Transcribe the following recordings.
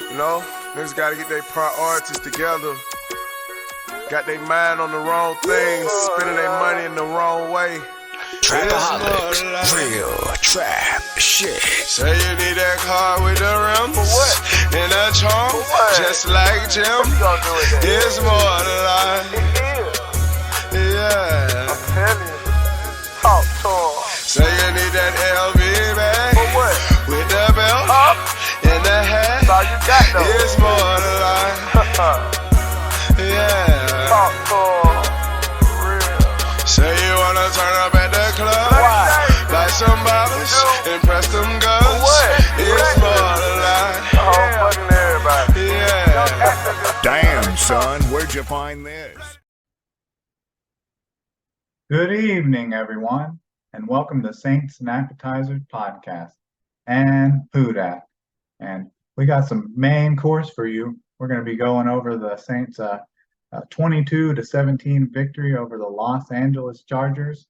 You know, niggas gotta get their priorities together. Got their mind on the wrong things, spending their money in the wrong way. Trapaholics, real trap shit. Say you need that car with the rims and a charm, just like Jim. It's more than life. Yeah. I'm telling you. Talk to him. Say you need that LV bag For what? with the belt and the hat. That's all you got though. It's more than life. Yeah. Talk to him. Real. Say you wanna turn up at the club, Why? buy some bottles, impress them girls. what? It's more than life. Oh, fucking everybody. Yeah. Damn, son, where'd you find this? Good evening, everyone, and welcome to Saints and Appetizers podcast and Who Dat. And we got some main course for you. We're going to be going over the Saints' 22-17 victory over the Los Angeles Chargers.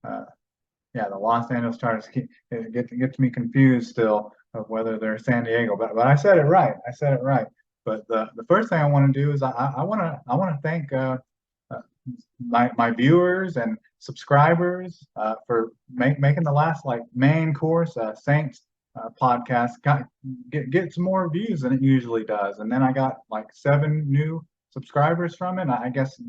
The Los Angeles Chargers gets me confused still of whether they're San Diego, but I said it right. But the first thing I want to do is I want to thank my viewers and subscribers for making the last main course Saints podcast get some more views than it usually does. And then I got 7 new subscribers from it. I guess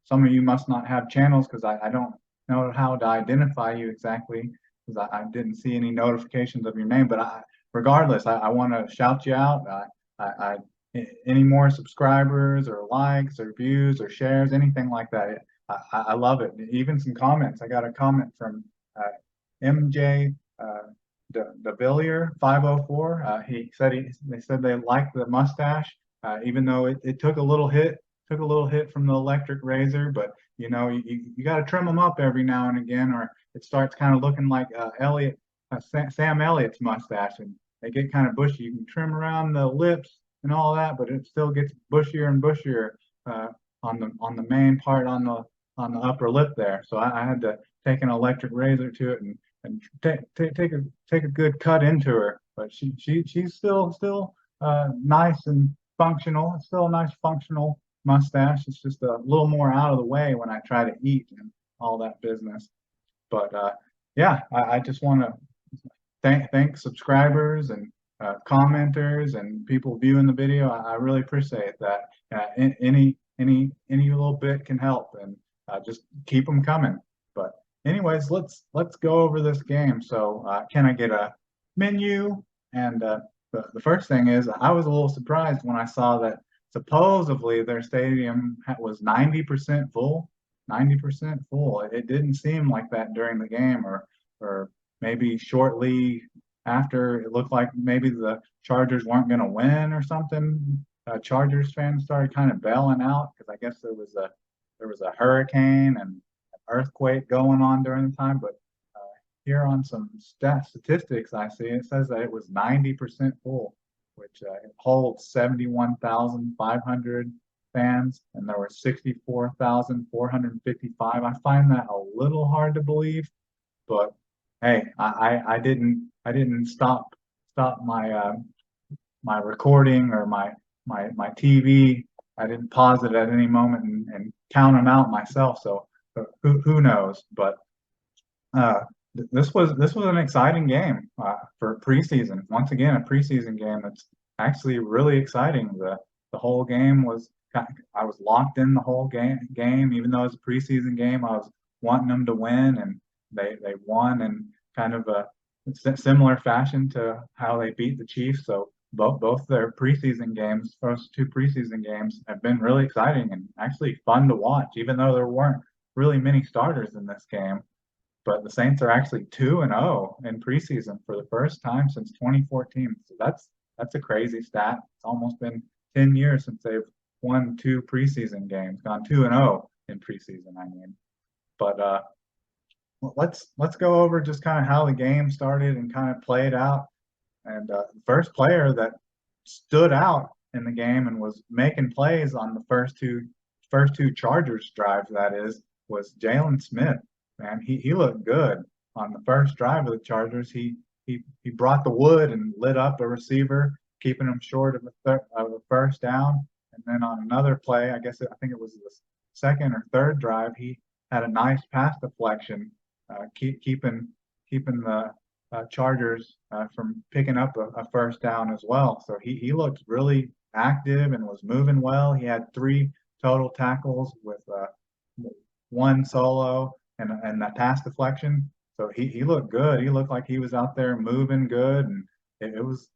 some of you must not have channels because I don't know how to identify you exactly because I didn't see any notifications of your name. But regardless, I want to shout you out. Any more subscribers or likes or views or shares, anything like that. I love it. Even some comments. I got a comment from MJ DeVillier 504. He said they said they liked the mustache, even though it took a little hit from the electric razor. But you got to trim them up every now and again, or it starts kind of looking like Sam Elliott's mustache, and they get kind of bushy. You can trim around the lips and all that, but it still gets bushier and bushier on the main part on the upper lip there. So I had to take an electric razor to it and take a good cut into her. But she's still nice and functional. It's still a nice functional mustache. It's just a little more out of the way when I try to eat and all that business. But I just want to thank subscribers and commenters and people viewing the video. I really appreciate that. Any little bit can help, and just keep them coming. But anyways, let's go over this game. So can I get a menu? And the first thing is I was a little surprised when I saw that supposedly their stadium was 90% full. 90% full. It didn't seem like that during the game, or maybe shortly after. It looked like maybe the Chargers weren't going to win or something. Chargers fans started kind of bailing out because I guess there was a hurricane and an earthquake going on during the time. But here on some statistics I see, it says that it was 90% full, which it holds 71,500 fans, and there were 64,455. I find that a little hard to believe, but hey, I didn't stop my my recording or my TV. I didn't pause it at any moment and count them out myself. So who knows? But this was an exciting game for preseason. Once again, a preseason game that's actually really exciting. The whole game was. I was locked in the whole game, even though it was a preseason game. I was wanting them to win, and they won in kind of a similar fashion to how they beat the Chiefs. So both their preseason games, first 2 preseason games, have been really exciting and actually fun to watch, even though there weren't really many starters in this game. But the Saints are actually 2-0 in preseason for the first time since 2014. So that's a crazy stat. It's almost been 10 years since they've won 2 preseason games, gone 2-0 in preseason. I mean, but let's go over just kind of how the game started and kind of played out. And the first player that stood out in the game and was making plays on the first two Chargers drives, that is, was Jalen Smith. Man, he looked good on the first drive of the Chargers. He brought the wood and lit up a receiver keeping them short of a first down. And then on another play, I think it was the second or third drive, he had a nice pass deflection, keeping the Chargers from picking up a first down as well. So he looked really active and was moving well. He had 3 total tackles with one solo and that pass deflection. So he looked good. He looked like he was out there moving good, and it was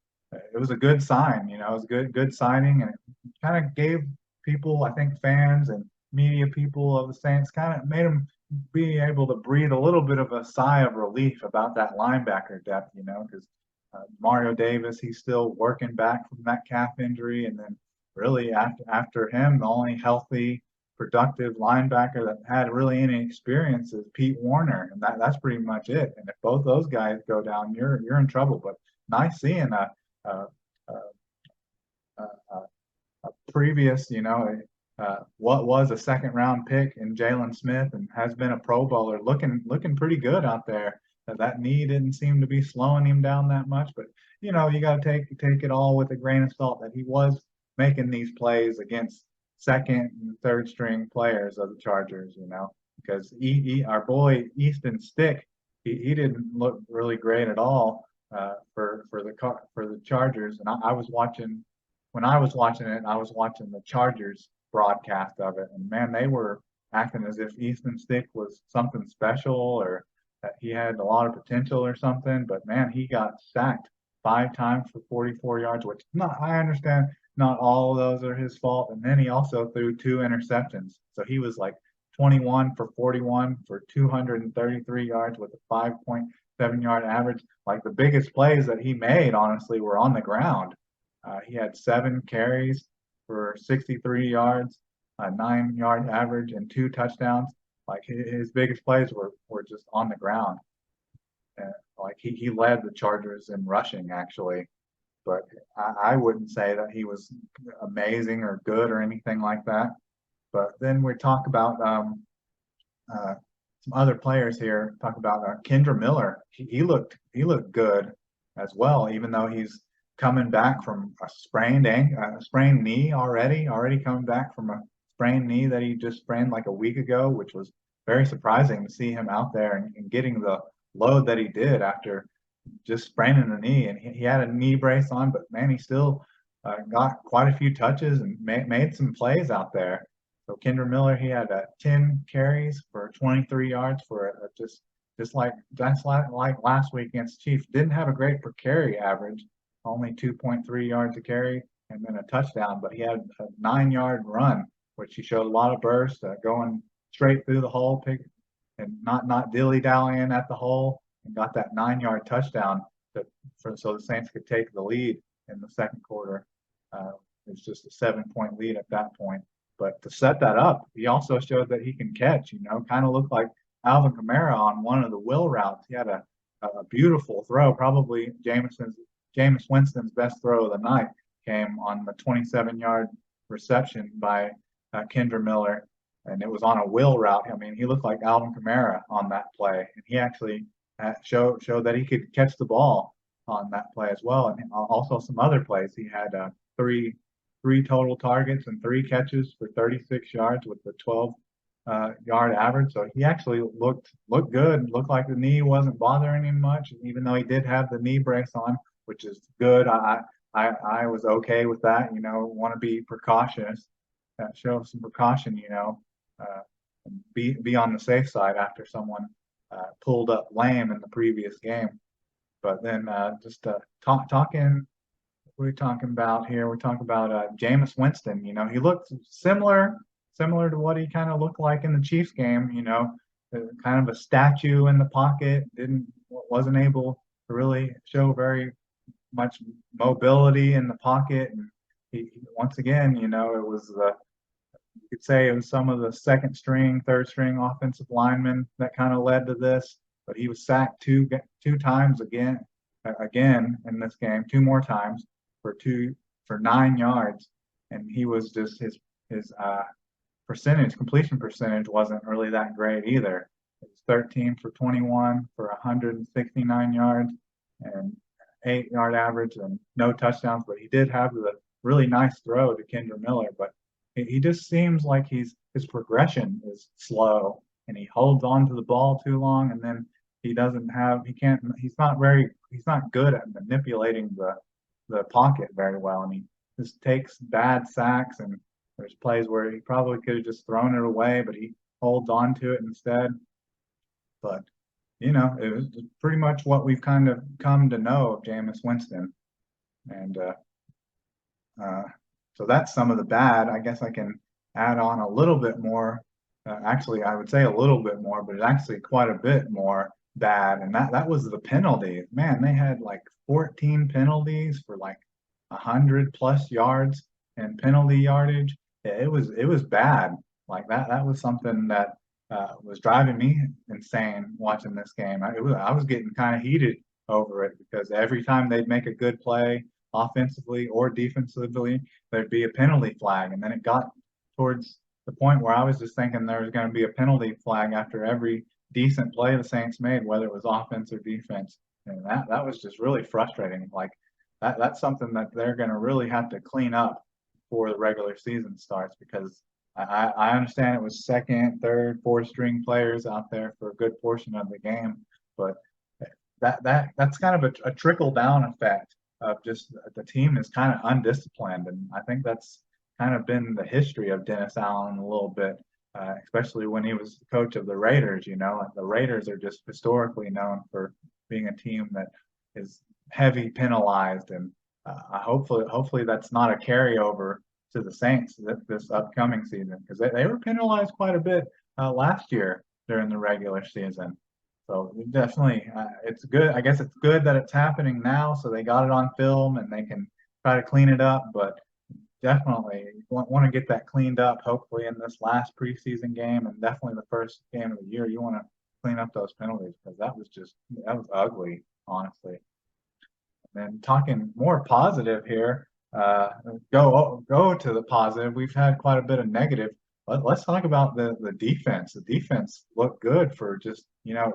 a good sign. It was good signing, and it kind of gave people, I think, fans and media people of the Saints, kind of made them be able to breathe a little bit of a sigh of relief about that linebacker depth. Because Mario Davis, he's still working back from that calf injury, and then really after him, the only healthy, productive linebacker that had really any experience is Pete Warner, and that's pretty much it. And if both those guys go down, you're in trouble. But nice seeing a, a, a, a previous, what was a second round pick in Jalen Smith and has been a Pro Bowler, looking pretty good out there. That knee didn't seem to be slowing him down that much, but you got to take it all with a grain of salt that he was making these plays against second and third string players of the Chargers, because our boy Easton Stick, he didn't look really great at all for the Chargers, and I was watching. When I was watching it, I was watching the Chargers broadcast of it, and man, they were acting as if Easton Stick was something special or that he had a lot of potential or something. But man, he got sacked 5 times for 44 yards, which I understand not all of those are his fault. And then he also threw 2 interceptions. So he was like 21 for 41 for 233 yards with a 5.7 yard average. Like the biggest plays that he made, honestly, were on the ground. He had 7 carries for 63 yards, a 9 yard average, and 2 touchdowns. Like his biggest plays were just on the ground. And like he led the Chargers in rushing, actually. But I wouldn't say that he was amazing or good or anything like that. But then we talk about some other players here. Talk about Kendra Miller. He looked good as well, even though he's coming back from a sprained knee already coming back from a sprained knee that he just sprained like a week ago, which was very surprising to see him out there and getting the load that he did after just spraining the knee. And he had a knee brace on, but man, he still got quite a few touches and made some plays out there. So Kendra Miller, he had 10 carries for 23 yards for just like last week against Chiefs. Didn't have a great per carry average, only 2.3 yards a carry and then a touchdown, but he had a 9 yard run, which he showed a lot of burst, going straight through the hole, and not dilly dallying at the hole, and got that 9 yard touchdown so the Saints could take the lead in the second quarter. It was just a 7-point lead at that point. But to set that up, he also showed that he can catch. Kind of looked like Alvin Kamara on one of the will routes. He had a beautiful throw, probably Jameis Winston's best throw of the night came on the 27-yard reception by Kendra Miller, and it was on a will route. I mean, he looked like Alvin Kamara on that play, and he actually showed that he could catch the ball on that play as well. And also some other plays. He had three total targets and 3 catches for 36 yards with the 12-yard average. So he actually looked good. Looked like the knee wasn't bothering him much, even though he did have the knee brace on, which is good. I was okay with that. Want to be precautious, show some precaution. Be on the safe side after someone pulled up lame in the previous game. But then just talking. What are we talking about here? We're talking about Jameis Winston. He looked similar to what he kind of looked like in the Chiefs game. Kind of a statue in the pocket. Wasn't able to really show very much mobility in the pocket. And he once again, it was you could say it was some of the second string, third string offensive linemen that kind of led to this. But he was sacked two times again in this game, 2 more times for 9 yards, and he was just his completion percentage wasn't really that great either. It was 13 for 21 for 169 yards, and 8-yard average and no touchdowns, but he did have the really nice throw to Kendra Miller. But he just seems like his progression is slow, and he holds on to the ball too long, and then he's not good at manipulating the pocket very well, and he just takes bad sacks, and there's plays where he probably could have just thrown it away, but he holds on to it instead. But it was pretty much what we've kind of come to know of Jameis Winston, and uh, so that's some of the bad. I guess I can add on a little bit more. Actually, I would say a little bit more, but it's actually quite a bit more bad. And that was the penalties. Man, they had like 14 penalties for like 100+ yards and penalty yardage. It was bad. Like that was something that was driving me insane watching this game. I was getting kind of heated over it because every time they'd make a good play offensively or defensively, there'd be a penalty flag. And then it got towards the point where I was just thinking there was going to be a penalty flag after every decent play the Saints made, whether it was offense or defense. And that was just really frustrating. Like that's something that they're going to really have to clean up before the regular season starts, because I understand it was second, third, fourth string players out there for a good portion of the game, but that's kind of a trickle down effect of just the team is kind of undisciplined, and I think that's kind of been the history of Dennis Allen a little bit, especially when he was coach of the Raiders. The Raiders are just historically known for being a team that is heavy penalized, and hopefully that's not a carryover to the Saints this upcoming season, because they were penalized quite a bit last year during the regular season. So definitely, it's good. I guess it's good that it's happening now, so they got it on film and they can try to clean it up. But definitely want to get that cleaned up. Hopefully in this last preseason game, and definitely the first game of the year, you want to clean up those penalties, because that was ugly, honestly. And then talking more positive here, go to the positive. We've had quite a bit of negative. Let's talk about the defense. The defense looked good for just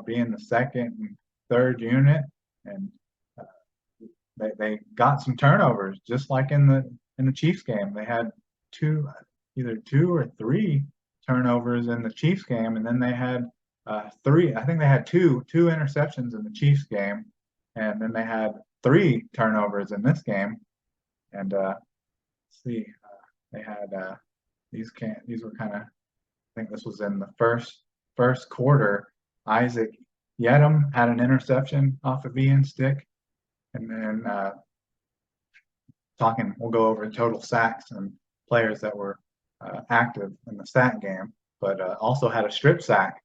being the second and third unit, and they got some turnovers, just like in the Chiefs game. They had either two or three turnovers in the Chiefs game, and then they had three. I think they had two interceptions in the Chiefs game, and then they had three turnovers in this game. And let's see, they had these were kind of, I think this was in the first quarter. Isaac Yedem had an interception off of Ian Stick, and then we'll go over total sacks and players that were active in the sack game, but also had a strip sack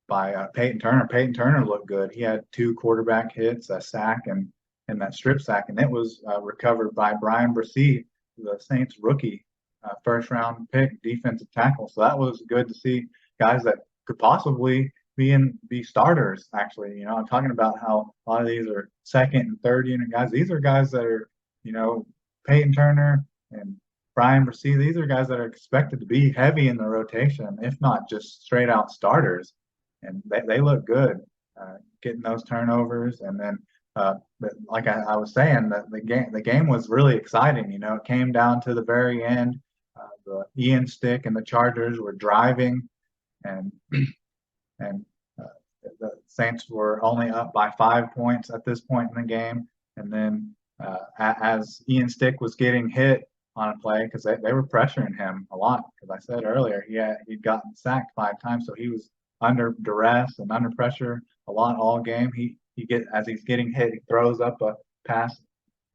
by Peyton Turner. Peyton Turner looked good. He had two quarterback hits, a sack, and that strip sack, and it was recovered by Brian Bresee, the Saints rookie, first-round pick defensive tackle. So that was good to see guys that could possibly be starters. Actually, I'm talking about how a lot of these are second and third unit guys. These are guys that are, Peyton Turner and Brian Bresee. These are guys that are expected to be heavy in the rotation, if not just straight out starters. And they look good, getting those turnovers. And then, but like I was saying, the game was really exciting. It came down to the very end. The Ian Stick and the Chargers were driving, and the Saints were only up by 5 points at this point in the game. And then as Ian Stick was getting hit on a play, because they were pressuring him a lot, because I said earlier he'd gotten sacked 5 times, so he was under duress and under pressure a lot all game. As he's getting hit, he throws up a pass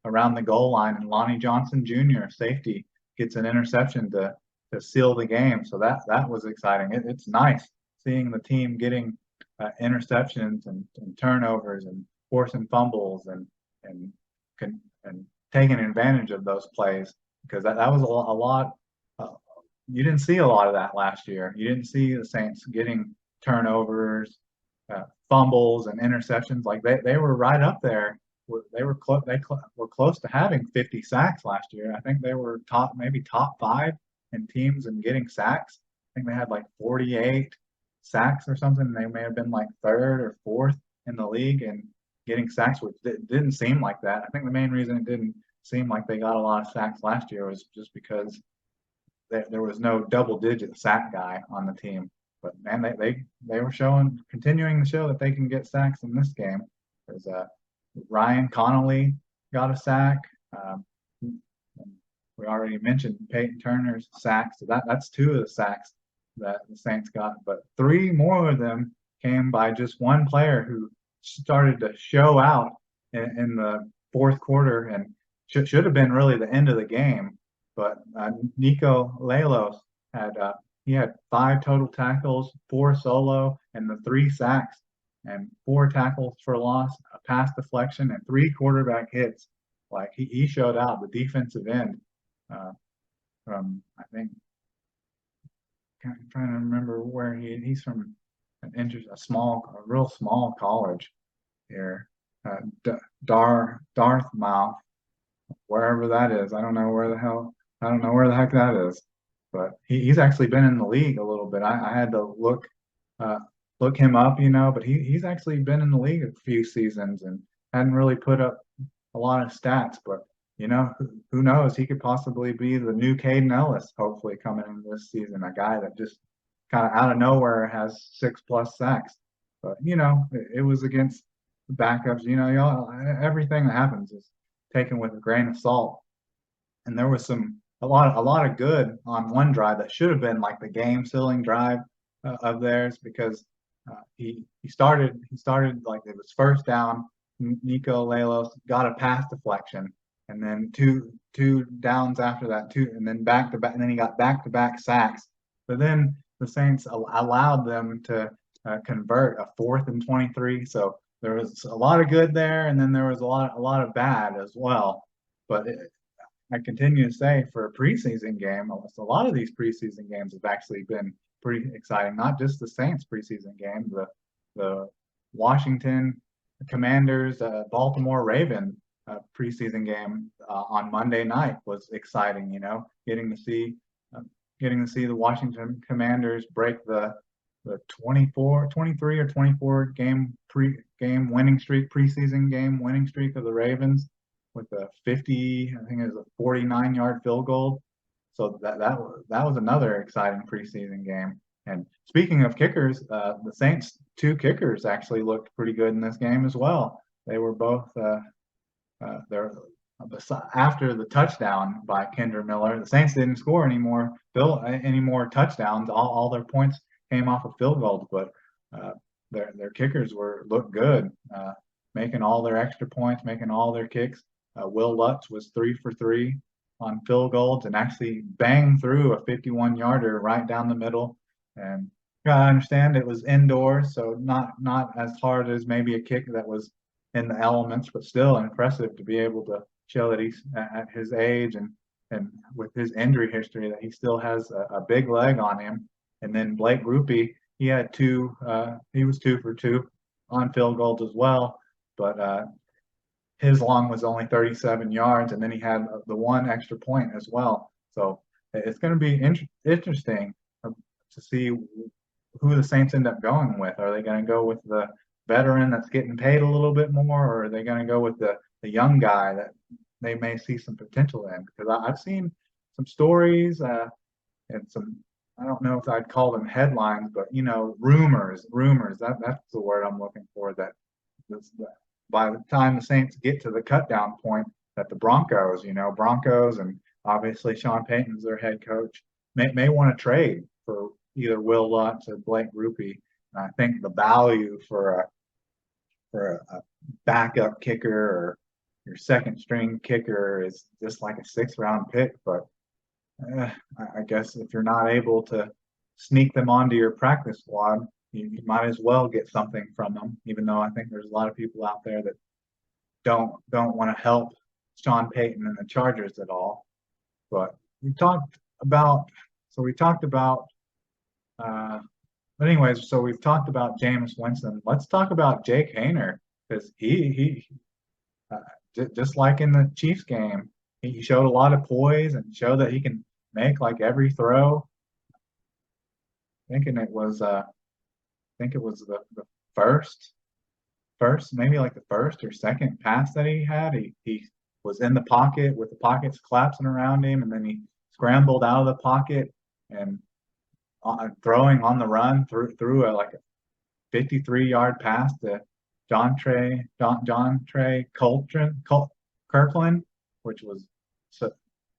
around the goal line, and Lonnie Johnson Jr., safety, gets an interception to seal the game. So that was exciting. It's nice seeing the team getting interceptions and turnovers and forcing fumbles and taking advantage of those plays, because that was a lot. You didn't see a lot of that last year. You didn't see the Saints getting turnovers, fumbles, and interceptions. Like they were right up there. They were close to having 50 sacks last year. I think they were maybe top 5 in teams in getting sacks. I think they had like 48 sacks or something. They may have been like third or fourth in the league getting sacks, which didn't seem like that. I think the main reason it didn't seem like they got a lot of sacks last year was just because there was no double-digit sack guy on the team. But man, they were continuing to show that they can get sacks in this game. There's Ryan Connolly got a sack. We already mentioned Peyton Turner's sacks, so that's two of the sacks that the Saints got. But three more of them came by just one player who started to show out in the fourth quarter and should have been really the end of the game. But Nico Lalos he had 5 total tackles, 4 solo, and the 3 sacks, and 4 tackles for loss, a pass deflection, and 3 quarterback hits. Like he showed out the defensive end from I think I'm trying to remember where he's from a real small college here, Dartmouth, wherever that is. I don't know where the heck that is, but he's actually been in the league a little bit. I had to look him up, but he's actually been in the league a few seasons and hadn't really put up a lot of stats. But who knows? He could possibly be the new Caden Ellis, hopefully coming in this season, a guy that just kind of out of nowhere has 6+ sacks. But it was against the backups. Everything that happens is taken with a grain of salt. And there was a lot of good on one drive that should have been like the game sealing drive of theirs, because he started like it was first down. Nico Lalos got a pass deflection, and then two downs after that, and then back to back, and then he got back to back sacks. But then the Saints allowed them to convert a 4th and 23. So there was a lot of good there, and then there was a lot of bad as well. But I continue to say, for a preseason game, a lot of these preseason games have actually been pretty exciting. Not just the Saints preseason game, the Washington Commanders, Baltimore Ravens preseason game on Monday night was exciting. Getting to see the Washington Commanders break the 23 or 24 game winning streak, preseason game winning streak of the Ravens with a 50, I think it was a 49-yard field goal. So that was another exciting preseason game. And speaking of kickers, the Saints' 2 kickers actually looked pretty good in this game as well. They were both after the touchdown by Kendra Miller. The Saints didn't score any more touchdowns. All their points came off of field goals, but their kickers looked good, making all their extra points, making all their kicks. Will Lutz was 3 for 3 on field goals and actually banged through a 51-yarder right down the middle. And I understand it was indoors, so not as hard as maybe a kick that was in the elements, but still impressive to be able to show that he's at his age and with his injury history that he still has a big leg on him. And then Blake Rupe, he had 2. He was 2 for 2 on field goals as well, but his long was only 37 yards, and then he had the 1 extra point as well. So it's going to be interesting to see who the Saints end up going with. Are they going to go with the veteran that's getting paid a little bit more, or are they going to go with the young guy that they may see some potential in? Because I've seen some stories and some, I don't know if I'd call them headlines, but rumors. That's the word I'm looking for. That by the time the Saints get to the cutdown point, that the Broncos and obviously Sean Payton's their head coach, may want to trade for either Will Lutz or Blake Rupe. And I think the value for a backup kicker or your second string kicker is just like a 6th-round pick. But I guess if you're not able to sneak them onto your practice squad, you might as well get something from them, even though I think there's a lot of people out there that don't want to help Sean Payton and the Chargers at all. But we talked about but anyways, so we've talked about Jameis Winston. Let's talk about Jake Haener, because he just like in the Chiefs game, he showed a lot of poise and showed that he can make like every throw. Thinking it was the first maybe like the first or second pass that he had, he was in the pocket with the pockets collapsing around him, and then he scrambled out of the pocket and throwing on the run through a like a 53-yard pass to John Trey Kirkland, which was so,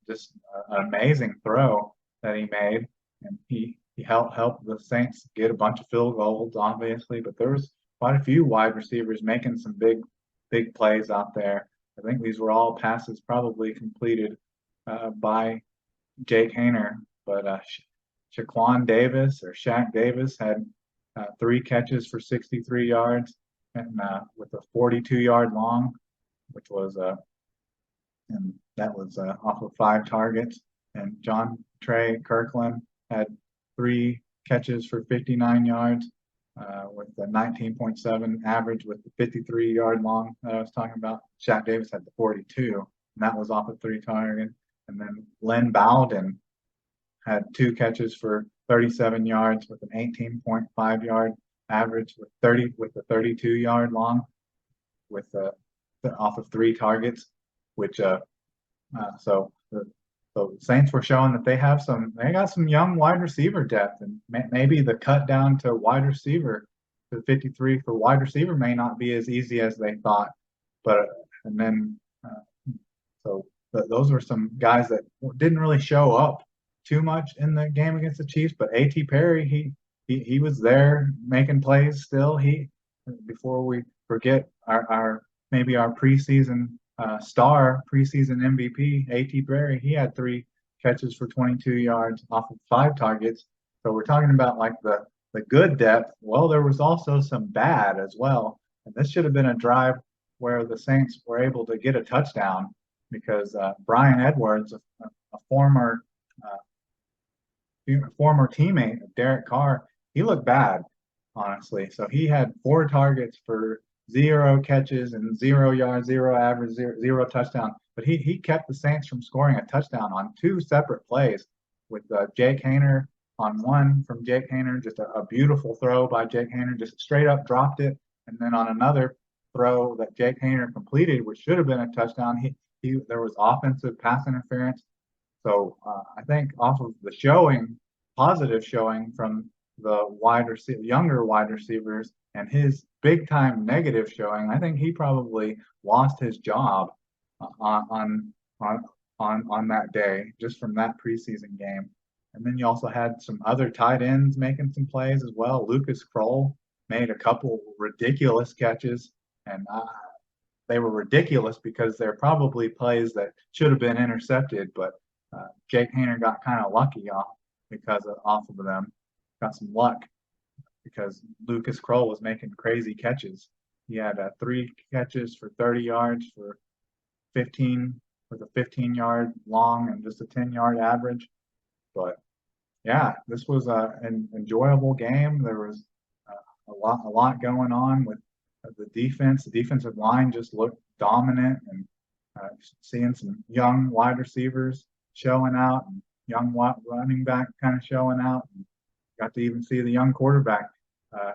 just an amazing throw that he made, and he helped the Saints get a bunch of field goals, obviously, but there was quite a few wide receivers making some big plays out there. I think these were all passes probably completed by Jake Hayner, but Shaquan Davis or Shaq Davis had 3 catches for 63 yards and with a 42-yard long, which was and that was off of 5 targets. And John Trey Kirkland had 3 catches for 59 yards with a 19.7 average with the 53-yard long that I was talking about. Shaq Davis had the 42, and that was off of 3 targets. And then Lynn Bowden had 2 catches for 37 yards with an 18.5-yard average with the 32-yard long with off of 3 targets, which so the Saints were showing that they got some young wide receiver depth, and maybe the cut down to wide receiver to 53 for wide receiver may not be as easy as they thought, but and then so those were some guys that didn't really show up too much in the game against the Chiefs, but A.T. Perry, he was there making plays still. Before we forget our maybe our preseason preseason MVP, A.T. Perry, he had 3 catches for 22 yards off of 5 targets. So we're talking about like the good depth. Well, there was also some bad as well. And this should have been a drive where the Saints were able to get a touchdown because Brian Edwards, a former teammate of Derek Carr, he looked bad, honestly. So he had 4 targets for 0 catches and 0 yards, 0 average, zero touchdown. But he kept the Saints from scoring a touchdown on 2 separate plays with Jake Hayner on one from Jake Hayner, just a beautiful throw by Jake Hayner, just straight up dropped it. And then on another throw that Jake Hayner completed, which should have been a touchdown, there was offensive pass interference. So I think off of the positive showing from the younger wide receivers and his big time negative showing, I think he probably lost his job on that day just from that preseason game. And then you also had some other tight ends making some plays as well. Lucas Kroll made a couple ridiculous catches, and they were ridiculous because they're probably plays that should have been intercepted, but Jake Hayner got kind of lucky off of them. Got some luck because Lucas Kroll was making crazy catches. He had 3 catches for 30 yards for 15 with a 15-yard long and just a 10-yard average. But yeah, this was an enjoyable game. There was a lot going on with the defense. The defensive line just looked dominant, and seeing some young wide receivers showing out and young running back kind of showing out. And got to even see the young quarterback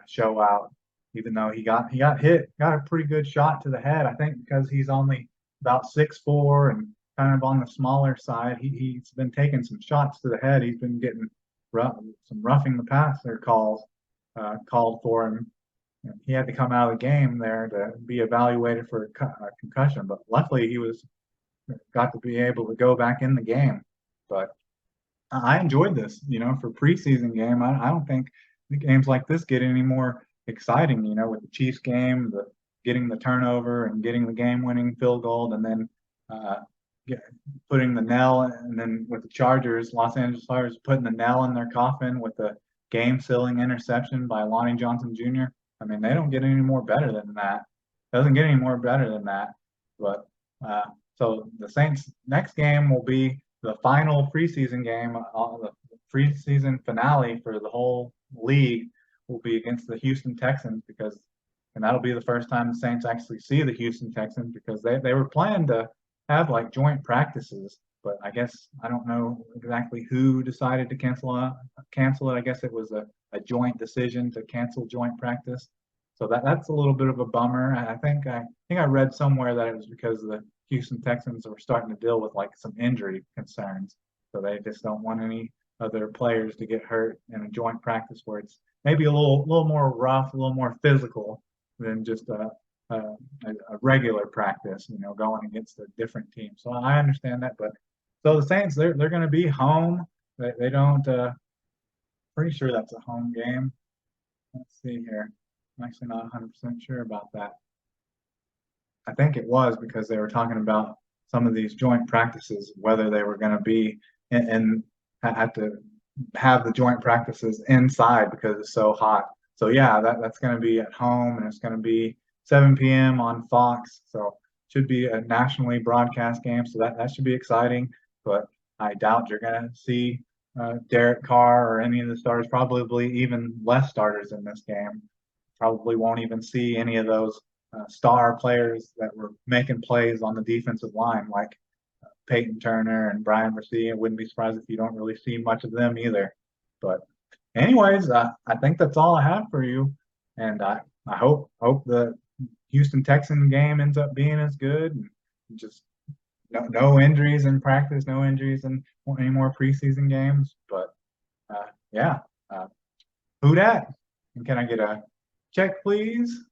show out, even though he got hit, got a pretty good shot to the head. I think because he's only about 6'4" and kind of on the smaller side, he's been taking some shots to the head. He's been getting some roughing the passer calls called for him. And he had to come out of the game there to be evaluated for a concussion, but luckily he got to be able to go back in the game. But I enjoyed this, for preseason game. I don't think the games like this get any more exciting, with the Chiefs game, getting the turnover and getting the game-winning field goal, and then putting the nail, and then with the Los Angeles Chargers putting the nail in their coffin with the game-sealing interception by Lonnie Johnson Jr. I mean, they don't get any more better than that. Doesn't get any more better than that. But so the Saints' next game will be the final preseason game, the preseason finale for the whole league will be against the Houston Texans and that'll be the first time the Saints actually see the Houston Texans because they were planning to have like joint practices, but I guess I don't know exactly who decided to cancel it. I guess it was a joint decision to cancel joint practice. So that's a little bit of a bummer. And I think I read somewhere that it was because the Houston Texans were starting to deal with like some injury concerns. So they just don't want any other players to get hurt in a joint practice where it's maybe a little more rough, a little more physical than just a regular practice, going against a different team. So I understand that, but so the Saints they're going to be home. They don't. Pretty sure that's a home game. Let's see here. I'm actually not 100% sure about that. I think it was because they were talking about some of these joint practices, whether they were going to be and had to have the joint practices inside because it's so hot. So yeah, that's going to be at home and it's going to be 7 p.m. on Fox. So should be a nationally broadcast game. So that should be exciting. But I doubt you're going to see Derek Carr or any of the starters, probably even less starters in this game. Probably won't even see any of those star players that were making plays on the defensive line, like Peyton Turner and Brian Mercia. Wouldn't be surprised if you don't really see much of them either. But anyways, I think that's all I have for you, and I hope the Houston Texan game ends up being as good. And just no injuries in practice, no injuries in any more preseason games. But yeah, who dat? And can I get a check, please?